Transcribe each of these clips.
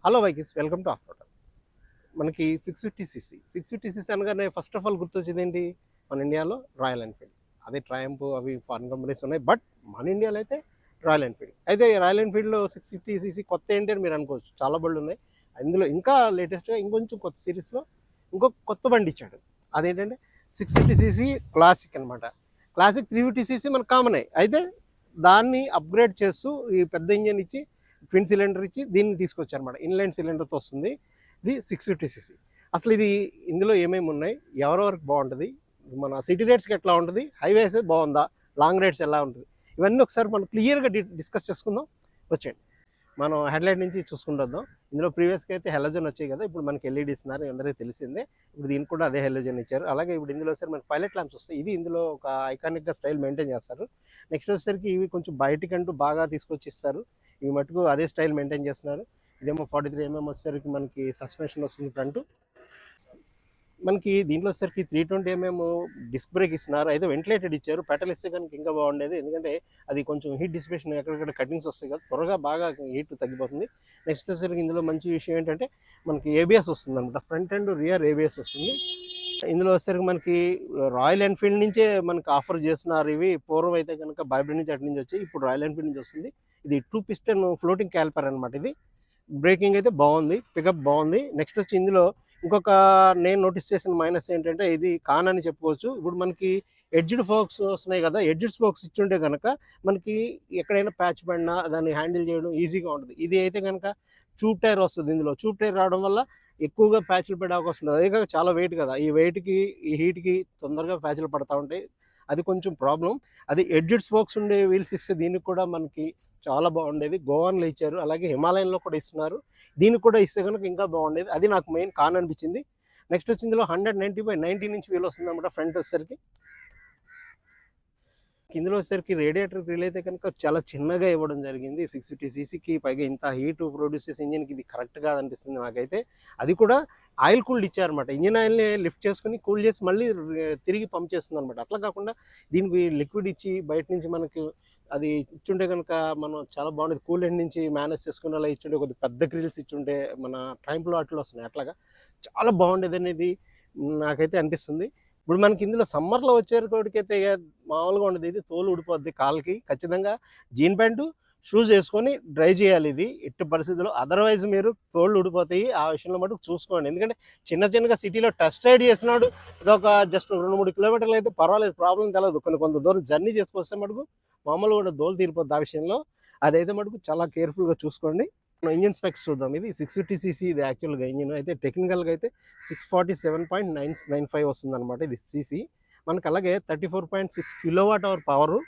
Hello వైకిస్, welcome to off road. మనకి 650 CC అనగానే ఫస్ట్ ఆఫ్ ఆల్ గుర్తొచ్చేది ఏంటి? మన ఇండియాలో రాయల్ ఎన్ఫీల్డ్. అదే ట్రయంఫ్ అవి ఫారెన్ కంపెనీస్ ఉన్నాయి, బట్ మన ఇండియాలో అయితే రాయల్ ఎన్ఫీల్డ్. అయితే రాయల్ ఎన్ఫీల్డ్లో 650 సీసీ కొత్త ఏంటి అని మీరు అనుకోవచ్చు, చాలా బళ్ళు ఉన్నాయి. అందులో ఇంకా లేటెస్ట్గా ఇంకొంచెం కొత్త సిరీస్లో ఇంకొక కొత్త బండి ఇచ్చాడు. అదేంటంటే 650 సీసీ క్లాసిక్ అనమాట. క్లాసిక్ 350 సీసీ మనకు కామనే, అయితే దాన్ని అప్గ్రేడ్ చేస్తూ ఈ పెద్ద ఇంజన్ ఇచ్చి ట్విన్ సిలిండర్ ఇచ్చి దీన్ని తీసుకొచ్చారనమాట. ఇన్లైన్ సిలిండర్తో వస్తుంది. ఇది 650 సీసీ. అసలు ఇది ఇందులో ఏమేమి ఉన్నాయి, ఎవరెవరికి బాగుంటుంది, మన సిటీ రైడ్స్కి ఎట్లా ఉంటుంది, హైవేస్ బాగుందా, లాంగ్ రైడ్స్ ఎలా ఉంటుంది, ఇవన్నీ ఒకసారి మనం క్లియర్గా డిస్కస్ చేసుకుందాం. వచ్చేయండి, మనం హెడ్లైట్ నుంచి చూసుకుంటూ వద్దాం. ఇందులో ప్రీవియస్గా అయితే హెలోజన్ వచ్చాయి కదా, ఇప్పుడు మనకి ఎల్ఈడి ఇస్తున్నారు, అందరికీ తెలిసిందే. ఇప్పుడు దీనికి కూడా అదే హెలోజన్ ఇచ్చారు. అలాగే ఇప్పుడు ఇందులో వచ్చేసరికి మనకి పైలట్ ల్యాంప్స్ వస్తాయి. ఇది ఇందులో ఒక ఐకానిక్గా స్టైల్ మెయింటైన్ చేస్తారు. నెక్స్ట్ వచ్చేసరికి ఇవి కొంచెం బయటికంటూ బాగా తీసుకొచ్చి ఇస్తారు. ఇవి మటుకు అదే స్టైల్ మెయింటైన్ చేస్తున్నారు. ఇదేమో 43 mm వచ్చేసరికి మనకి సస్పెన్షన్ వస్తుంది ఫ్రంట్. మనకి దీంట్లో వచ్చేసరికి 320 mm డిస్క్ బ్రేక్ ఇస్తున్నారు. అయితే వెంటిలేటెడ్ ఇచ్చారు. పెటల్ ఇస్తే కనుక ఇంకా బాగుండేది, ఎందుకంటే అది కొంచెం హీట్ డిసిపేషన్ ఎక్కడెక్కడ కటింగ్స్ వస్తాయి కదా, త్వరగా బాగా హీట్ తగ్గిపోతుంది. నెక్స్ట్ వచ్చేసరికి ఇందులో మంచి విషయం ఏంటంటే మనకి ఏబిఎస్ వస్తుంది అనమాట. ఫ్రంట్ అండ్ రియర్ ఏబిఎస్ వస్తుంది. ఇందులో వచ్చేసరికి మనకి రాయల్ ఎన్ఫీల్డ్ నుంచే మనకి ఆఫర్ చేస్తున్నారు. ఇవి పూర్వం అయితే కనుక బైబ్రిడ్ నుంచి అటు నుంచి వచ్చి, ఇప్పుడు రాయల్ ఎన్ఫీల్డ్ నుంచి వస్తుంది. ఇది 2 piston ఫ్లోటింగ్ క్యాలిపర్ అనమాట. ఇది బ్రేకింగ్ అయితే బాగుంది, పికప్ బాగుంది. నెక్స్ట్ వచ్చి ఇందులో ఇంకొక నేను నోటీస్ చేసిన మైనస్ ఏంటంటే, ఇది కాన్ అని చెప్పుకోవచ్చు. ఇప్పుడు మనకి ఎడ్జ్డ్ ఫోక్స్ వస్తున్నాయి కదా, ఎడ్జ్డ్ ఫోక్స్ ఇచ్చుంటే కనుక మనకి ఎక్కడైనా ప్యాచ్ పడినా దాన్ని హ్యాండిల్ చేయడం ఈజీగా ఉంటుంది. ఇది అయితే కనుక ట్యూబ్ టైర్ వస్తుంది. ఇందులో ట్యూబ్ టైర్ రావడం వల్ల ఎక్కువగా ప్యాచ్లు పడే అవకాశం ఉంటుంది. అదే కాక చాలా వెయిట్ కదా, ఈ వెయిట్కి ఈ హీట్కి తొందరగా ప్యాచ్లు పడతా ఉంటాయి. అది కొంచెం ప్రాబ్లం. అది ఎడ్జ్డ్ స్పోక్స్ ఉండే వీల్స్ ఇస్తే దీనికి కూడా మనకి చాలా బాగుండేది. గోవాన్లో ఇచ్చారు, అలాగే హిమాలయన్లో కూడా ఇస్తున్నారు. దీనికి కూడా ఇస్తే కనుక ఇంకా బాగుండేది. అది నాకు మెయిన్ కాన్ అనిపించింది. నెక్స్ట్ వచ్చి ఇందులో 190/90 ఇంచ్ వీల్ వస్తుంది అనమాట ఫ్రంట్ వచ్చేసరికి. ఇందులో వచ్చేసరికి రేడియేటర్ గ్రిల్ అయితే కనుక చాలా చిన్నగా ఇవ్వడం జరిగింది. 650 సీసీకి పైగా ఇంత హీట్ ప్రొడ్యూస్ చేసే ఇంజిన్కి ఇది కరెక్ట్ కాదనిపిస్తుంది నాకైతే. అది కూడా ఆయిల్ కూల్డ్ ఇచ్చారనమాట. ఇంజిన్ ఆయిల్ని లిఫ్ట్ చేసుకుని కూల్ చేసి మళ్ళీ తిరిగి పంప్ చేస్తుంది అనమాట. అట్లా కాకుండా దీనికి లిక్విడ్ ఇచ్చి బయట నుంచి మనకి అది ఇచ్చుంటే కనుక మనం చాలా బాగుండేది. కూల్ ఎండ్ నుంచి మేనేజ్ చేసుకుని అలా ఇచ్చుంటే, కొద్దిగా పెద్ద గ్రిల్స్ ఇచ్చుంటే మన ట్రైంప్లో అట్లా వస్తున్నాయి, అట్లాగా చాలా బాగుండేది అనేది నాకైతే అనిపిస్తుంది. ఇప్పుడు మనకి ఇందులో సమ్మర్లో వచ్చేటికైతే మామూలుగా ఉండదు. ఇది తోలు ఊడిపోద్ది కాళ్ళకి. ఖచ్చితంగా జీన్ ప్యాంటు షూస్ వేసుకొని డ్రైవ్ చేయాలి ఇది ఎట్టి పరిస్థితుల్లో. అదర్వైజ్ మీరు తోళ్ళు ఊడిపోతాయి. ఆ విషయంలో మటుకు చూసుకోండి. ఎందుకంటే చిన్నగా సిటీలో టెస్ట్ రైడ్ చేసినాడు, ఇదొక జస్ట్ 2-3 కిలోమీటర్లు అయితే పర్వాలేదు, ప్రాబ్లం తెలియదు. కొంత దూరం జర్నీ చేసుకొస్తే మటుకు మామూలుగా కూడా దోలు తీరిపోద్ది ఆ విషయంలో. అదైతే మటుకు చాలా కేర్ఫుల్గా చూసుకోండి. ఇంజిన్ స్పెక్స్ చూద్దాం. ఇది 650 సీసీ. ఇది యాక్చువల్గా ఇంజిన్ అయితే టెక్నికల్గా అయితే 647.995 వస్తుంది అనమాట. ఇది సీసీ మనకి. అలాగే 34.6 kWh పవరు,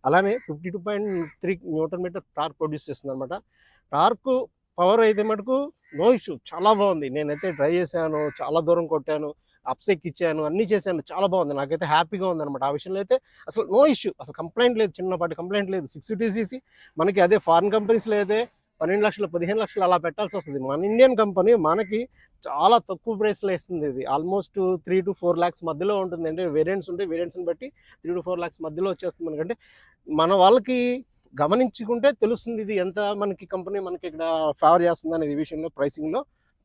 అలానే 52.3 Nm టార్క్ ప్రొడ్యూస్ చేస్తుంది అనమాట. టార్క్ పవర్ అయితే మటుకు నో ఇష్యూ, చాలా బాగుంది. నేనైతే ట్రై చేశాను, చాలా దూరం కొట్టాను, అప్సెక్ ఇచ్చాను, అన్నీ చేశాను, చాలా బాగుంది. నాకైతే హ్యాపీగా ఉందన్నమాట. ఆ విషయంలో అయితే అసలు నో ఇష్యూ, అసలు కంప్లైంట్ లేదు, చిన్నపాటి కంప్లైంట్ లేదు. 650 సీసీ మనకి అదే ఫారిన్ కంపెనీస్లో అయితే 12 లక్షలు 15 లక్షలు అలా పెట్టాల్సి వస్తుంది. మన ఇండియన్ కంపెనీ మనకి చాలా తక్కువ ప్రైస్లో ఇస్తుంది. ఇది ఆల్మోస్ట్ 3 to 4 lakhs మధ్యలో ఉంటుంది. అంటే వేరియంట్స్ ఉంటాయి, వేరియంట్స్ని బట్టి 3 to 4 lakhs మధ్యలో వచ్చేస్తుంది. మనకంటే మన వాళ్ళకి గమనించుకుంటే తెలుస్తుంది ఇది ఎంత మనకి కంపెనీ మనకి ఇక్కడ ఫేవర్ చేస్తుంది అనేది. ఈ విషయంలో ప్రైసింగ్లో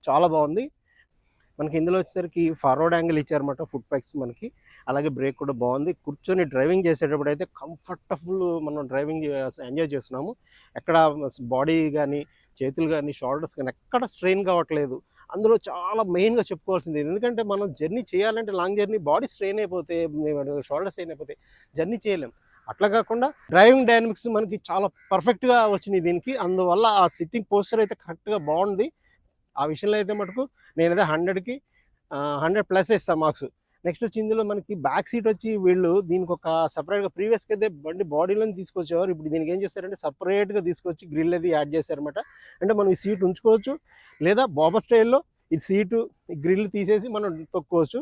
చాలా బాగుంది. మనకి ఇందులో వచ్చేసరికి ఫార్వర్డ్ యాంగిల్ ఇచ్చారన్నమాట, ఫుట్ ప్యాక్స్ మనకి. అలాగే బ్రేక్ కూడా బాగుంది. కూర్చొని డ్రైవింగ్ చేసేటప్పుడు అయితే కంఫర్టబుల్ మనం డ్రైవింగ్ ఎంజాయ్ చేస్తున్నాము. ఎక్కడ బాడీ కానీ చేతులు కానీ షోల్డర్స్ కానీ ఎక్కడ స్ట్రెయిన్ కావట్లేదు. అందులో చాలా మెయిన్గా చెప్పుకోవాల్సింది, ఎందుకంటే మనం జర్నీ చేయాలంటే లాంగ్ జర్నీ బాడీ స్ట్రెయిన్ అయిపోతే, షోల్డర్ స్ట్రెయిన్ అయిపోతే జర్నీ చేయలేం. అట్లా కాకుండా డ్రైవింగ్ డైనమిక్స్ మనకి చాలా పర్ఫెక్ట్గా వచ్చినాయి దీనికి. అందువల్ల ఆ సిట్టింగ్ పోస్చర్ అయితే కరెక్ట్గా బాగుంది. ఆ విషయంలో అయితే మటుకు నేనైతే 100కి 100+ ఇస్తాను మార్క్స్. నెక్స్ట్ వచ్చి ఇందులో మనకి బ్యాక్ సీట్ వచ్చి వీళ్ళు దీనికి ఒక సపరేట్గా, ప్రీవియస్గా అయితే బండి బాడీలో తీసుకొచ్చేవారు, ఇప్పుడు దీనికి ఏం చేస్తారంటే సపరేట్గా తీసుకొచ్చి గ్రిల్ అది యాడ్ చేశారనమాట. అంటే మనం ఈ సీట్ ఉంచుకోవచ్చు, లేదా బాబర్ స్టైల్లో ఈ సీటు ఈ గ్రిల్ తీసేసి మనం తొక్కుకోవచ్చు.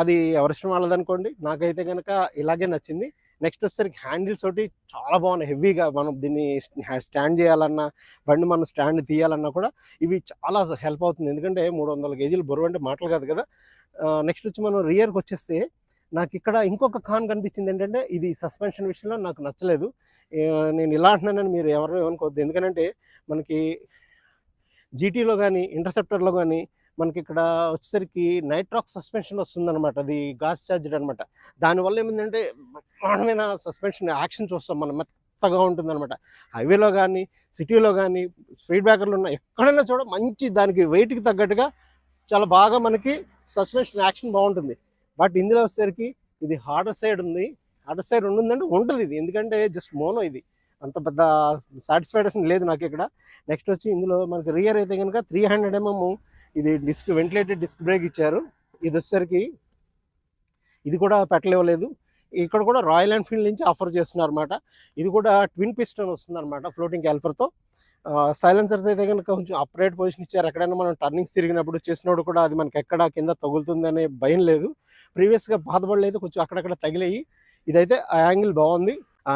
అది ఎవరిష్టం వాళ్ళదనుకోండి. నాకైతే కనుక ఇలాగే నచ్చింది. నెక్స్ట్ వచ్చేసరికి హ్యాండిల్స్ ఒకటి చాలా బాగున్నాయి, హెవీగా. మనం దీన్ని స్టాండ్ చేయాలన్నా, బండి మనం స్టాండ్ తీయాలన్నా కూడా ఇవి చాలా హెల్ప్ అవుతుంది. ఎందుకంటే 300 kg బరువు అంటే మాటలు కాదు కదా. నెక్స్ట్ వచ్చి మనం రియర్కి వచ్చేస్తే నాకు ఇక్కడ ఇంకొక కాన్ కనిపించింది ఏంటంటే, ఇది సస్పెన్షన్ విషయంలో నాకు నచ్చలేదు. నేను ఇలా అంటున్నానని మీరు ఎవరు ఏమనుకోవద్దు. ఎందుకంటే మనకి జీటీలో కానీ ఇంటర్సెప్టర్లో కానీ మనకి ఇక్కడ వచ్చేసరికి నైట్రాక్ సస్పెన్షన్ వస్తుందన్నమాట. అది గాస్ చార్జ్డ్ అనమాట. దానివల్ల ఏమైందంటే బ్రహ్మాండమైన సస్పెన్షన్ యాక్షన్ చూస్తాం మనం, మెత్తగా ఉంటుందన్నమాట. హైవేలో కానీ సిటీలో కానీ స్పీడ్ బ్రేకర్లు ఉన్న ఎక్కడైనా చూడ మంచి దానికి వెయిట్కి తగ్గట్టుగా చాలా బాగా మనకి సస్పెన్షన్ యాక్షన్ బాగుంటుంది. బట్ ఇందులో వచ్చేసరికి ఇది హార్డర్ సైడ్ ఉంది. హార్డర్ సైడ్ ఉంటుందంటే ఉంటుంది ఇది, ఎందుకంటే జస్ట్ మోనో ఇది, అంత పెద్ద సాటిస్ఫాక్షన్ లేదు నాకు ఇక్కడ. నెక్స్ట్ వచ్చి ఇందులో మనకి రియర్ అయితే కనుక 300 mm ఇది డిస్క్ వెంటిలేటెడ్ డిస్క్ బ్రేక్ ఇచ్చారు. ఇది వచ్చేసరికి ఇది కూడా పెట్టలేవలేదు. ఇక్కడ కూడా రాయల్ ఎన్ఫీల్డ్ నుంచి ఆఫర్ చేస్తున్నారు అనమాట. ఇది కూడా ట్విన్ పిస్టన్ వస్తుంది అనమాట ఫ్లోటింగ్ క్యాలిపర్తో. సైలెన్సర్స్ అయితే కనుక కొంచెం అప్రైట్ పొజిషన్ ఇచ్చారు. ఎక్కడైనా మనం టర్నింగ్స్ తిరిగినప్పుడు చేసినప్పుడు కూడా అది మనకి ఎక్కడ కింద తగులుతుందనే భయం లేదు. ప్రీవియస్గా బాధపడలేదు, కొంచెం అక్కడక్కడ తగిలేయి. ఇదైతే ఆ యాంగిల్ బాగుంది.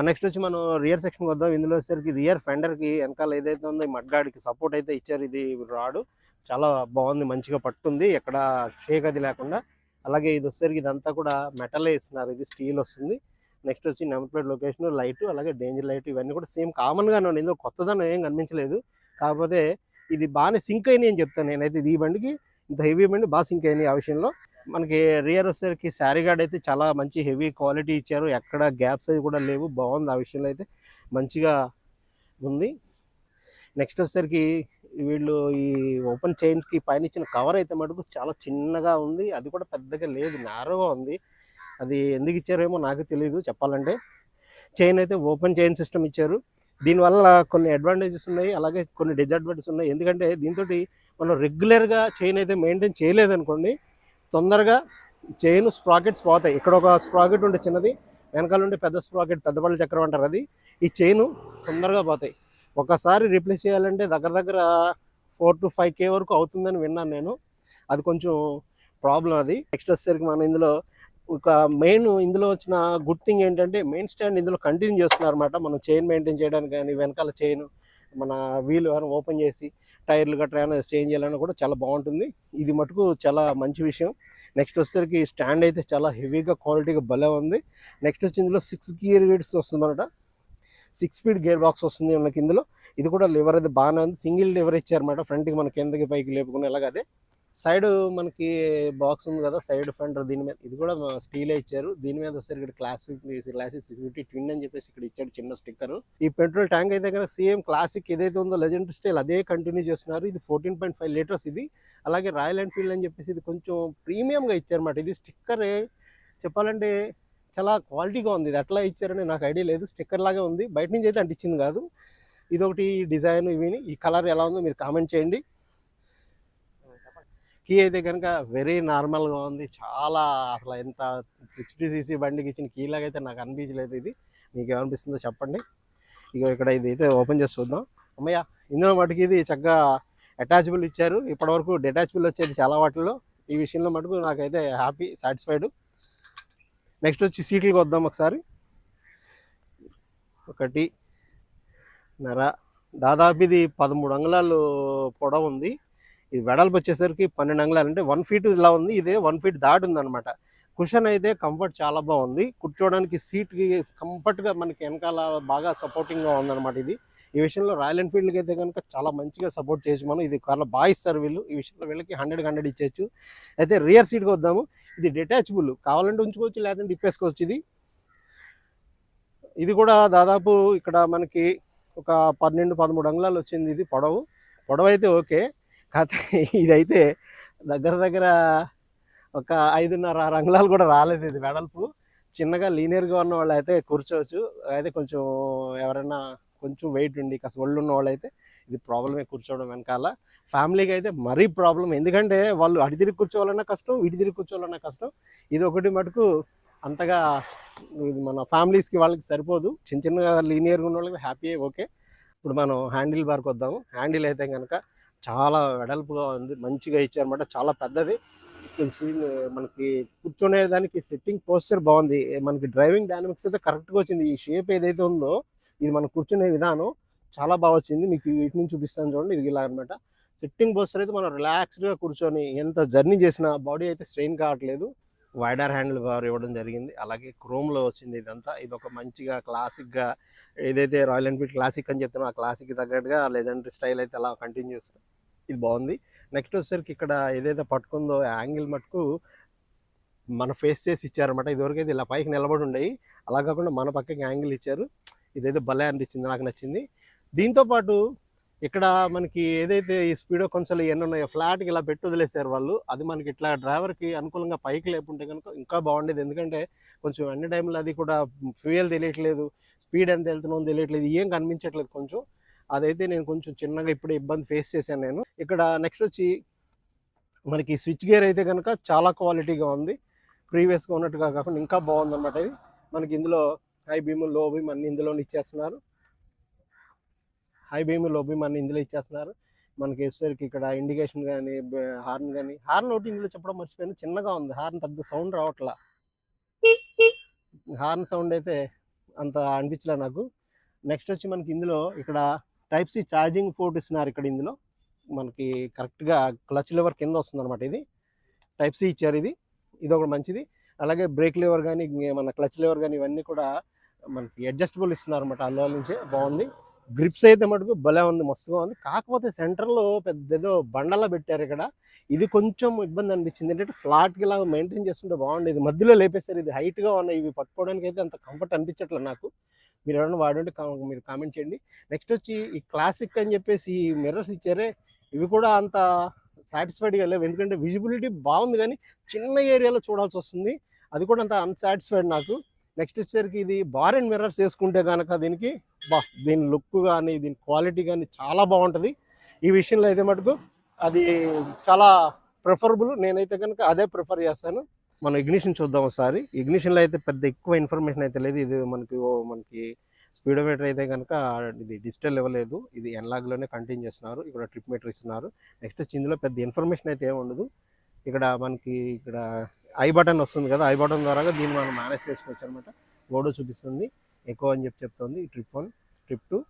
నెక్స్ట్ వచ్చి మనం రియర్ సెక్షన్కి వద్దాం. ఇందులో వచ్చేసరికి రియర్ ఫెండర్కి వెనకాల ఏదైతే ఉందో ఈ మడ్గాడికి సపోర్ట్ అయితే ఇచ్చారు. ఇది రాడు చాలా బాగుంది, మంచిగా పట్టుంది, ఎక్కడ షేక్ అది లేకుండా. అలాగే ఇది వచ్చేసరికి ఇదంతా కూడా మెటలే ఇస్తున్నారు, ఇది స్టీల్ వస్తుంది. నెక్స్ట్ వచ్చి నెంబర్ ప్లేట్ లొకేషన్, లైట్, అలాగే డేంజర్ లైట్, ఇవన్నీ కూడా సేమ్ కామన్గానే ఉన్నాయి. ఇందులో కొత్తదనం ఏం కనిపించలేదు. కాకపోతే ఇది బాగానే సింక్ అయినాయి అని చెప్తాను నేనైతే. ఇది ఈ బండికి ఇంత హెవీ బండి బాగా సింక్ అయినాయి ఆ విషయంలో. మనకి రియర్ వచ్చేసరికి శారీ గార్డ్ అయితే చాలా మంచి హెవీ క్వాలిటీ ఇచ్చారు, ఎక్కడ గ్యాప్స్ అవి కూడా లేవు, బాగుంది ఆ విషయంలో అయితే, మంచిగా ఉంది. నెక్స్ట్ వచ్చేసరికి వీళ్ళు ఈ ఓపెన్ చైన్స్కి పైన ఇచ్చిన కవర్ అయితే మటుకు చాలా చిన్నగా ఉంది, అది కూడా పెద్దగా లేదు, నారోగా ఉంది. అది ఎందుకు ఇచ్చారేమో నాకు తెలియదు చెప్పాలంటే. చైన్ అయితే ఓపెన్ చైన్ సిస్టమ్ ఇచ్చారు. దీనివల్ల కొన్ని అడ్వాంటేజెస్ ఉన్నాయి, అలాగే కొన్ని డిసడ్వాంటేజెస్ ఉన్నాయి. ఎందుకంటే దీంతో మనం రెగ్యులర్గా చైన్ అయితే మెయింటైన్ చేయలేదనుకోండి, తొందరగా చైన్ స్ప్రాకెట్స్ పోతాయి. ఇక్కడ ఒక స్ప్రాకెట్ ఉంటే చిన్నది, వెనకాల ఉంటే పెద్ద స్ప్రాకెట్, పెద్దపల్లి చక్రం అంటారు, అది ఈ చైను తొందరగా పోతాయి. ఒకసారి రీప్లేస్ చేయాలంటే దగ్గర దగ్గర 4 to 5K వరకు అవుతుందని విన్నాను నేను. అది కొంచెం ప్రాబ్లం అది. నెక్స్ట్ వచ్చేసరికి మనం ఇందులో ఒక మెయిన్ ఇందులో వచ్చిన గుడ్ థింగ్ ఏంటంటే మెయిన్ స్టాండ్ ఇందులో కంటిన్యూ చేస్తున్నారు అనమాట. మనం చైన్ మెయింటైన్ చేయడానికి కానీ, వెనకాల చైన్ మన వీల్ ఓపెన్ చేసి టైర్లు గట్రా ఏమైనా చేంజ్ చేయాలన్నా కూడా చాలా బాగుంటుంది. ఇది మటుకు చాలా మంచి విషయం. నెక్స్ట్ వచ్చేసరికి స్టాండ్ అయితే చాలా హెవీగా క్వాలిటీగా భలే ఉంది. నెక్స్ట్ వచ్చి ఇందులో 6 gear గేర్స్ వస్తుందన్నమాట. 6 speed గేర్ బాక్స్ వస్తుంది మనకి ఇందులో. ఇది కూడా లివర్ అయితే బాగానే ఉంది, సింగిల్ లివర్ ఇచ్చారన్నమాట. ఫ్రంట్కి మన కిందకి పైకి లేపుకుని ఎలాగ అదే. సైడ్ మనకి బాక్స్ ఉంది కదా, సైడ్ ఫెండర్, దీని మీద ఇది కూడా స్టీలే ఇచ్చారు. దీని మీద వచ్చేసరికి క్లాసిక్ 650 ట్విన్ అని చెప్పేసి ఇక్కడ ఇచ్చాడు చిన్న స్టిక్కర్. ఈ పెట్రోల్ ట్యాంక్ అయితే కనుక సేమ్ క్లాసిక్ ఏదైతే ఉందో లెజెండ్ స్టైల్ అదే కంటిన్యూ చేస్తున్నారు. ఇది 14.5 liters ఇది. అలాగే రాయల్ ఎన్ఫీల్డ్ అని చెప్పేసి ఇది కొంచెం ప్రీమియంగా ఇచ్చారన్నమాట. ఇది స్టిక్కర్ చెప్పాలంటే చాలా క్వాలిటీగా ఉంది. ఇది ఎట్లా ఇచ్చారని నాకు ఐడియా లేదు, స్టిక్కర్ లాగా ఉంది, బయట నుంచి అయితే అంటించింది కాదు. ఇదొకటి డిజైన్. ఇవి ఈ కలర్ ఎలా ఉందో మీరు కామెంట్ చేయండి. కీ అయితే కనుక వెరీ నార్మల్గా ఉంది, చాలా అసలు ఎంత 60cc బండికి ఇచ్చిన కీ లాగా అయితే నాకు అనిపించలేదు. ఇది మీకు ఏమనిపిస్తుందో చెప్పండి. ఇక ఇక్కడ ఇది అయితే ఓపెన్ చేసి చూద్దాం. అమ్మయ్య, ఇందులో మటుకు ఇది చక్కగా అటాచబుల్ ఇచ్చారు. ఇప్పటివరకు డిటాచబుల్ వచ్చేది చాలా వాటిల్లో, ఈ విషయంలో మటుకు నాకైతే హ్యాపీ, సాటిస్ఫైడ్. నెక్స్ట్ వచ్చి సీట్లకి వద్దాం ఒకసారి. 1.5 దాదాపు ఇది 13 అంగుళాలు పొడవు ఉంది. ఇది వెడల్పు వచ్చేసరికి 12 అంగుళాలు, అంటే 1 feet ఇలా ఉంది. ఇదే 1 feet దాటి ఉందన్నమాట. కుషన్ అయితే కంఫర్ట్ చాలా బాగుంది, కూర్చోవడానికి సీట్కి కంఫర్ట్గా మనకి వెనకాల బాగా సపోర్టింగ్గా ఉందన్నమాట. ఇది ఈ విషయంలో రాయల్ ఎన్ఫీల్డ్కి అయితే కనుక చాలా మంచిగా సపోర్ట్ చేయొచ్చు మనం. ఇది కార్లో బాగా ఇస్తారు వీళ్ళు, ఈ విషయంలో వీళ్ళకి 100 ఇచ్చేయచ్చు. అయితే రియర్ సీట్కి వద్దాము. ఇది డిటాచబుల్, కావాలంటే ఉంచుకోవచ్చు, లేదంటే ఇప్పేసుకోవచ్చు. ఇది కూడా దాదాపు ఇక్కడ మనకి ఒక 12-13 అంగుళాలు వచ్చింది. ఇది పొడవు అయితే ఓకే, కాకపోతే ఇదైతే దగ్గర దగ్గర ఒక 5.5-6 అంగుళాలు కూడా రాలేదు. ఇది వెడల్పు చిన్నగా లీనియర్గా ఉన్న వాళ్ళు అయితే కూర్చోవచ్చు. అయితే కొంచెం ఎవరైనా కొంచెం వెయిట్ ఉండి కాస్త ఒళ్ళు ఉన్న వాళ్ళు అయితే ఇది ప్రాబ్లమే కూర్చోవడం వెనకాల. ఫ్యామిలీకి అయితే మరీ ప్రాబ్లం, ఎందుకంటే వాళ్ళు అటు తిరిగి కూర్చోవాలన్నా కష్టం, ఇటు తిరిగి కూర్చోవాలన్నా కష్టం. ఇది ఒకటి మటుకు అంతగా ఇది మన ఫ్యామిలీస్కి వాళ్ళకి సరిపోదు. చిన్నగా లీనియర్గా ఉన్న వాళ్ళకి హ్యాపీ ఓకే. ఇప్పుడు మనం హ్యాండిల్ బార్కి వద్దాము. హ్యాండిల్ అయితే కనుక చాలా వెడల్పుగా ఉంది, మంచిగా ఇచ్చారన్నమాట, చాలా పెద్దది. మనకి కూర్చునేదానికి సిట్టింగ్ పోస్చర్ బాగుంది. మనకి డ్రైవింగ్ డైనమిక్స్ అయితే కరెక్ట్గా వచ్చింది. ఈ షేప్ ఏదైతే ఉందో ఇది మనం కూర్చునే విధానం చాలా బాగా వచ్చింది. మీకు వీటి నుంచి చూపిస్తాను చూడండి. ఇది ఇలా అనమాట. సిట్టింగ్ పోస్చర్ అయితే మనం రిలాక్స్డ్గా కూర్చొని ఎంత జర్నీ చేసినా బాడీ అయితే స్ట్రెయిన్ కావట్లేదు. వైడర్ హ్యాండిల్ బార్ ఇవ్వడం జరిగింది. అలాగే క్రోమ్లో వచ్చింది ఇదంతా. ఇది ఒక మంచిగా క్లాసిక్గా ఏదైతే రాయల్ ఎన్ఫీల్డ్ క్లాసిక్ అని చెప్తున్నా ఆ క్లాసిక్ తగ్గట్టుగా లెజెండరీ స్టైల్ అయితే అలా కంటిన్యూ చేస్తాం. ఇది బాగుంది. నెక్స్ట్ వచ్చేసరికి ఇక్కడ ఏదైతే పట్టుకుందో యాంగిల్ మటుకు మన ఫేస్ చేసి ఇచ్చారనమాట. ఇదివరకైతే ఇలా పైకి నిలబడి ఉండేవి, అలా కాకుండా మన పక్కకి యాంగిల్ ఇచ్చారు. ఇదైతే భలే అనిపించింది, నాకు నచ్చింది. దీంతో పాటు ఇక్కడ మనకి ఏదైతే ఈ స్పీడో కొంచెం ఇవన్నీ ఉన్నాయో ఫ్లాట్కి ఇలా పెట్టి వదిలేసారు వాళ్ళు, అది మనకి ఇట్లా డ్రైవర్కి అనుకూలంగా పైకి లేపుంటే కనుక ఇంకా బాగుండేది. ఎందుకంటే కొంచెం అన్ని టైంలో అది కూడా ఫ్యూయల్ తెలియట్లేదు, స్పీడ్ ఎంత వెళ్తున్నామో తెలియట్లేదు, ఏం కనిపించట్లేదు కొంచెం. అదైతే నేను కొంచెం చిన్నగా ఇప్పుడే ఇబ్బంది ఫేస్ చేశాను నేను. ఇక్కడ నెక్స్ట్ వచ్చి మనకి స్విచ్ గేర్ అయితే కనుక చాలా క్వాలిటీగా ఉంది, ప్రీవియస్గా ఉన్నట్టుగా కాకుండా ఇంకా బాగుందన్నమాట. ఇది మనకి ఇందులో హై బీమ్, లో బీమ్ అన్ని ఇందులోనే ఇచ్చేస్తున్నారు. హై బీమ్, లో బీమ్ అన్ని ఇందులో ఇచ్చేస్తున్నారు. మనకి వచ్చేసరికి ఇక్కడ ఇండికేషన్ కానీ, హార్న్ కానీ, హార్న్ ఒకటి ఇందులో చెప్పడం మర్చిపోయాను, చిన్నగా ఉంది హార్న్, పెద్ద సౌండ్ రావట్లా. హార్న్ సౌండ్ అయితే అంత అనిపించలే నాకు. నెక్స్ట్ వచ్చి మనకి ఇందులో ఇక్కడ టైప్ సి ఛార్జింగ్ పోర్ట్ ఇస్తున్నారు. ఇక్కడ ఇందులో మనకి కరెక్ట్గా క్లచ్ లివర్ కింద వస్తుంది అనమాట. ఇది టైప్ సి ఇచ్చారు, ఇది ఒకటి మంచిది. అలాగే బ్రేక్ లివర్ కానీ, మన క్లచ్ లివర్ కానీ ఇవన్నీ కూడా మనకి అడ్జస్టబుల్ ఇస్తున్నారు అనమాట, అందులో నుంచే బాగుంది. గ్రిప్స్ అయితే మటుకు భలే ఉంది, మస్తుగా ఉంది. కాకపోతే సెంటర్లో పెద్ద ఏదో బండలా పెట్టారు ఇక్కడ, ఇది కొంచెం ఇబ్బంది అనిపించింది. ఏంటంటే ఫ్లాట్కి ఇలా మెయింటైన్ చేస్తుంటే బాగుండేది, మధ్యలో లేపేశారు. ఇది హైట్గా ఉన్నాయి, ఇవి పట్టుకోవడానికి అయితే అంత కంఫర్ట్ అనిపించట్లేదు నాకు. మీరు ఎవరైనా వాడుంటే మీరు కామెంట్ చేయండి. నెక్స్ట్ వచ్చి ఈ క్లాసిక్ అని చెప్పేసి ఈ మిర్రర్స్ ఇచ్చారే, ఇవి కూడా అంత సాటిస్ఫైడ్గా లేవు. ఎందుకంటే విజిబిలిటీ బాగుంది కానీ చిన్న ఏరియాలో చూడాల్సి వస్తుంది, అది కూడా అంత అన్సాటిస్ఫైడ్ నాకు. నెక్స్ట్ వచ్చేసరికి ఇది బార్ అండ్ మిర్రర్స్ వేసుకుంటే కనుక దీనికి దీని లుక్ కానీ, దీని క్వాలిటీ కానీ చాలా బాగుంటుంది. ఈ విషయంలో అయితే మటుకు అది చాలా ప్రిఫరబుల్, నేనైతే కనుక అదే ప్రిఫర్ చేస్తాను. మనం ఇగ్నిషన్ చూద్దాం ఒకసారి. ఇగ్నిషన్లో అయితే పెద్ద ఎక్కువ ఇన్ఫర్మేషన్ అయితే లేదు. ఇది మనకి స్పీడోమీటర్ అయితే కనుక ఇది డిజిటల్ ఇవ్వలేదు, ఇది ఎన్లాగ్లోనే కంటిన్యూ చేస్తున్నారు. ఇక్కడ ట్రిప్ మీటర్ ఇస్తున్నారు. నెక్స్ట్ వచ్చి ఇందులో పెద్ద ఇన్ఫర్మేషన్ అయితే ఏమి ఉండదు. ఇక్కడ మనకి ఇక్కడ ఐ బటన్ వస్తుంది కదా, ఐ బటన్ ద్వారా దీన్ని మనం మేనేజ్ చేసుకోవచ్చు అనమాట. ఓడో చూపిస్తుంది, ఎక్కువ అని చెప్తుంది. ట్రిప్ 1, ట్రిప్ 2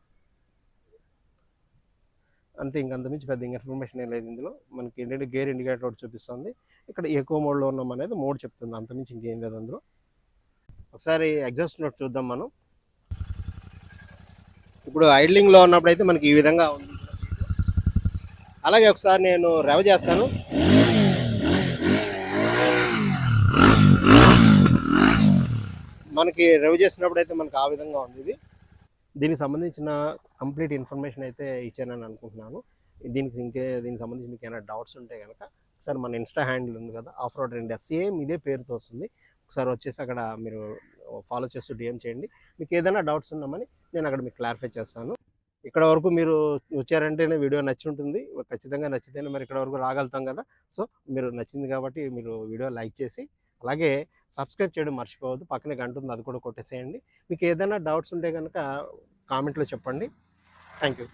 అంతే, ఇంకంతమించి పెద్ద ఇన్ఫర్మేషన్ ఏం లేదు ఇందులో. మనకి ఏంటంటే గేర్ ఇండికేటర్ ఒకటి చూపిస్తుంది, ఇక్కడ ఎక్కువ మోడ్లో ఉన్నాం అనేది మోడ్ చెప్తుంది, అంతమించి ఇంకేం లేదు అందులో. ఒకసారి ఎగ్జాస్ట్ నోట్ చూద్దాం మనం. ఇప్పుడు ఐడ్లింగ్లో ఉన్నప్పుడు అయితే మనకి ఈ విధంగా ఉంది. అలాగే ఒకసారి నేను రెవ్ చేస్తాను. మనకి రెవ్ చేసినప్పుడు అయితే మనకి ఆ విధంగా ఉంది. ఇది దీనికి సంబంధించిన కంప్లీట్ ఇన్ఫర్మేషన్ అయితే ఇచ్చానని అనుకుంటున్నాను. దీనికి సంబంధించి మీకు ఏమైనా డౌట్స్ ఉంటే కనుక ఒకసారి మన ఇన్స్టా హ్యాండిల్ ఉంది కదా, ఆఫ్ రోడ్ ఇండియా, సేమ్ ఇదే పేరుతో వస్తుంది. ఒకసారి వచ్చేసి అక్కడ మీరు ఫాలో చేస్తూ డిఎం చేయండి. మీకు ఏదైనా డౌట్స్ ఉన్నామని నేను అక్కడ మీకు క్లారిఫై చేస్తాను. ఇక్కడ వరకు మీరు వచ్చారంటేనే వీడియో నచ్చి ఉంటుంది, ఖచ్చితంగా నచ్చితేనే మరి ఇక్కడ వరకు రాగలుగుతాం కదా. సో మీరు నచ్చింది కాబట్టి మీరు వీడియో లైక్ చేసి అలాగే సబ్స్క్రైబ్ చేయడం మర్చిపోవద్దు, పక్కనే గంట ఉంది, అది కూడా కొట్టేసేయండి. మీకు ఏదైనా డౌట్స్ ఉంటే కనుక కామెంట్లో చెప్పండి. Thank you.